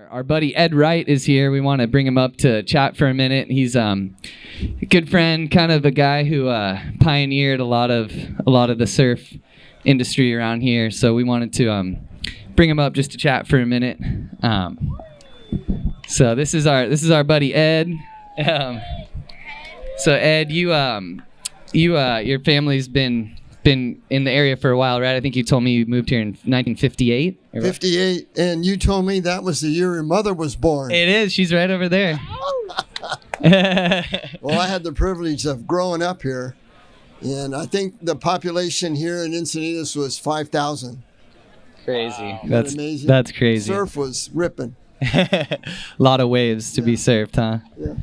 Our buddy Ed Wright is here. We want to bring him up to chat for a minute. He's a good friend, kind of a guy who pioneered a lot of the surf industry around here. So we wanted to bring him up just to chat for a minute. So this is our buddy Ed. So Ed, your family's been in the area for a while, right? I think you told me you moved here in 1958. 58, and you told me that was the year your mother was born. It is. She's right over there. Well, I had the privilege of growing up here, and I think the population here in Encinitas was 5,000. Crazy. That's amazing. That's crazy. Surf was ripping. A lot of waves to be surfed, huh? Yeah.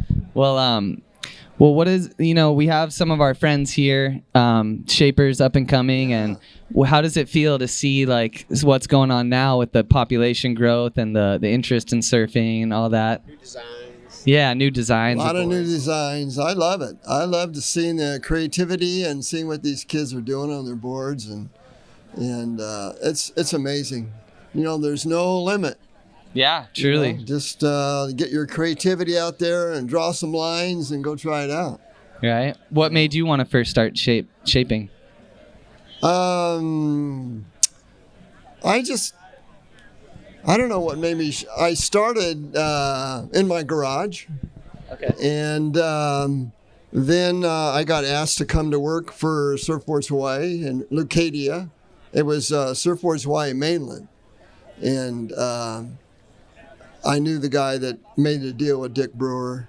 Well, what is, we have some of our friends here, shapers up and coming, and how does it feel to see like what's going on now with the population growth and the interest in surfing and all that? New designs. Yeah, new designs. A lot of new designs. I love it. I love to seeing the creativity and seeing what these kids are doing on their boards, and it's amazing. There's no limit. Yeah, truly. Just get your creativity out there and draw some lines and go try it out. Right. What made you want to first start shaping? I don't know what made me. I started in my garage. Okay. And then I got asked to come to work for Surfboards Hawaii in Leucadia. It was Surfboards Hawaii Mainland. And I knew the guy that made the deal with Dick Brewer.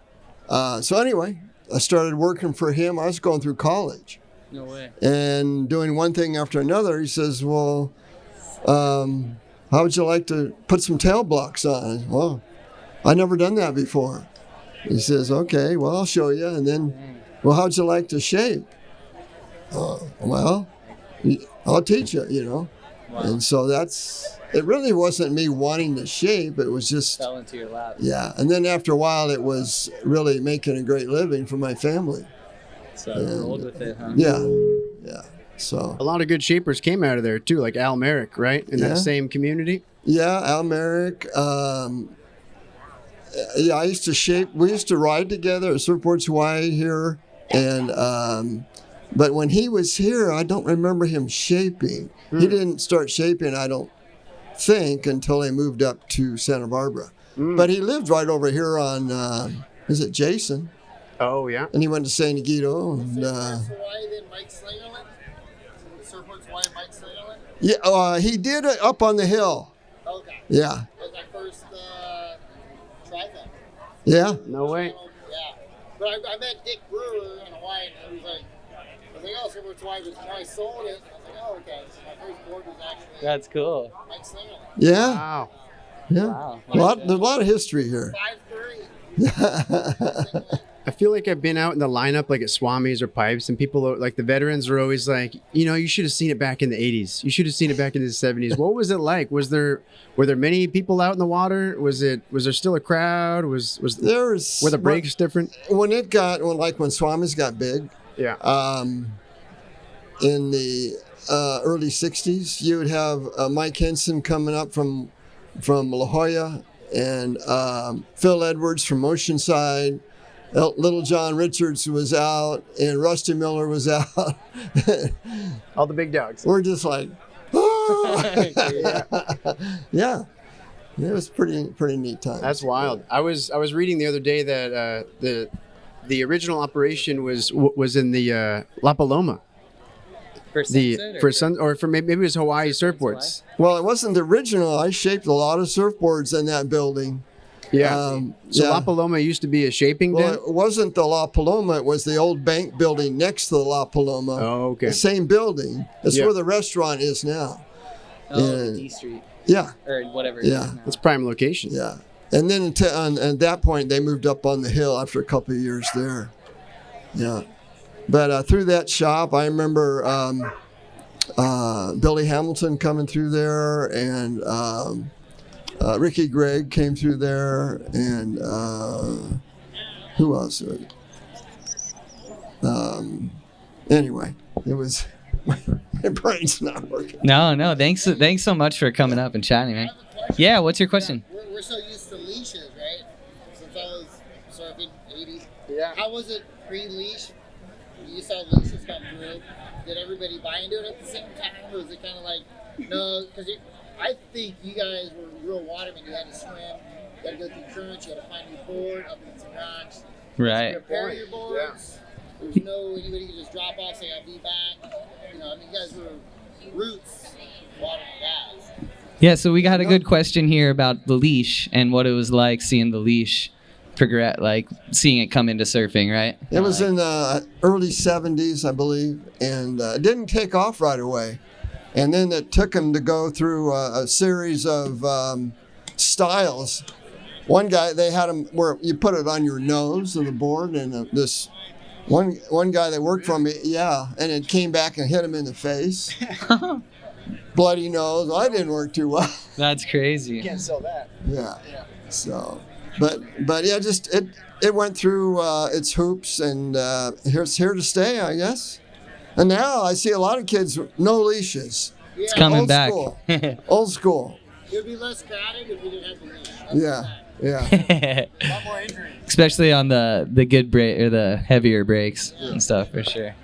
So anyway, I started working for him. I was going through college. No way. And doing one thing after another. He says, well, how would you like to put some tail blocks on? Well, I never done that before. He says, okay, well, I'll show you. And then, well, how'd you like to shape? Well, I'll teach you, Wow. And so it really wasn't me wanting to shape. It was just. Fell into your lap. Yeah. And then after a while, it was really making a great living for my family. So rolled with it, huh? Yeah. Yeah. So. A lot of good shapers came out of there too, like Al Merrick, right? In that same community. Yeah, Al Merrick. Yeah, I used to shape. We used to ride together at Surfboards Hawaii here, and but when he was here, I don't remember him shaping. He didn't start shaping, I don't think, until he moved up to Santa Barbara. But he lived right over here on, is it Jason? Oh, yeah. And he went to San Diego. And, Surfboards Hawaii, then Mike Slingerland? Surfboards Hawaii, Mike Slingerland? Yeah, he did it up on the hill. Okay. Yeah. That was my first tri-thing. Yeah. No way. Yeah. But I met Dick Brewer in Hawaii, and he was like, oh, Surfboards Hawaii, but I sold it. I was like, oh, okay. So my first board was actually That's cool. Mike Slingerland. Yeah. Wow. Yeah. Wow. There's a lot of history here. 5'3". I feel like I've been out in the lineup like at Swami's or Pipes, and people like the veterans are always like, you should have seen it back in the 80s. You should have seen it back in the 70s. What was it like? Were there many people out in the water? Was there still a crowd? Were the breaks different? When Swami's got big, yeah. In the early 60s, you would have Mike Henson coming up from La Jolla, and Phil Edwards from Oceanside. Little John Richards was out, and Rusty Miller was out. All the big dogs. We're just like, yeah. It was pretty neat time. That's wild. I was reading the other day that the original operation was in the La Paloma. For Sunset Maybe it was Hawaii Surfboards. Well, it wasn't the original. I shaped a lot of surfboards in that building. Yeah. La Paloma used to be a shaping den? Well, it wasn't the La Paloma. It was the old bank building next to the La Paloma. Oh, okay. The same building. It's where the restaurant is now. Oh, D Street. Yeah. Or whatever. Yeah. It's prime location. Yeah. And then at that point, they moved up on the hill after a couple of years there. Yeah. But through that shop, I remember Billy Hamilton coming through there, and Ricky Gregg came through there, and who else? Anyway, it was my brain's not working. No. Thanks so much for coming up and chatting, man. Yeah. What's your question? We're so used to leashes, right? Since I was surfing 80s. Yeah. How was it pre-leash? You saw leashes come through. Did everybody buy into it at the same time, or was it kind of like, no? Because I think you guys were real watermen. You had to swim, you had to go through currents, you had to find your board up in some rocks. Right. Repair your boards. There's no anybody can just drop off, say I'll be back. You know, I mean, you guys were roots water guys. Yeah, so we got a good question here about the leash and what it was like seeing the leash progress, like seeing it come into surfing, right? It was in the early 70s, I believe, and it didn't take off right away. And then it took him to go through a series of styles. One guy, they had him where you put it on your nose of the board, and this one guy that worked for me, yeah, and it came back and hit him in the face. Bloody nose. Well, that didn't work too well. That's crazy. You can't sell that. Yeah. So, but yeah, just it went through its hoops, and it's here to stay, I guess. And now I see a lot of kids with no leashes. It's coming Old back. School. Old school. It would be less crowded if we didn't have the leash. Yeah. Yeah. A lot more injuries. Especially on the good break or the heavier breaks and stuff, for sure.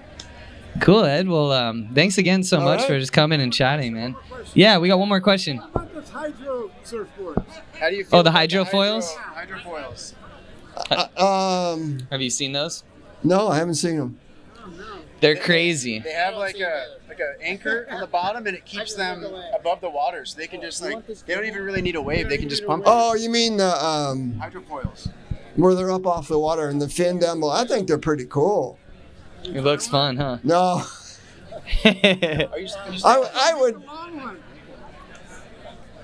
Cool, Ed. Well, thanks again so much for just coming and chatting, man. Yeah, we got one more question. How about those hydro surfboards? How do you feel? Oh, the about hydrofoils? Hydrofoils. Have you seen those? No, I haven't seen them. They're crazy. They have like a anchor on the bottom, and it keeps them above the water, so they can just like they don't even really need a wave. They can just pump. Oh, you mean the Hydrofoils. where they're up off the water and the fin down below? I think they're pretty cool. It looks fun, huh? No, Are you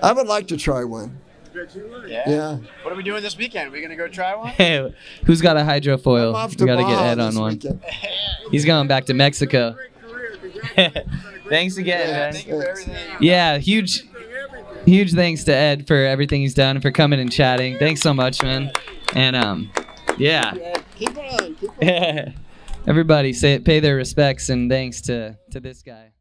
I would like to try one. Yeah. Yeah. What are we doing this weekend? Are we gonna go try one? Who's got a I'm hydrofoil? off We to gotta get Baja Ed on this one. weekend. He's going back to Mexico. Thanks again, Yeah, man. Thank you for everything. Yeah, huge thanks to Ed for everything he's done and for coming and chatting. Thanks so much, man. And yeah. Keep on. Everybody pay their respects and thanks to this guy.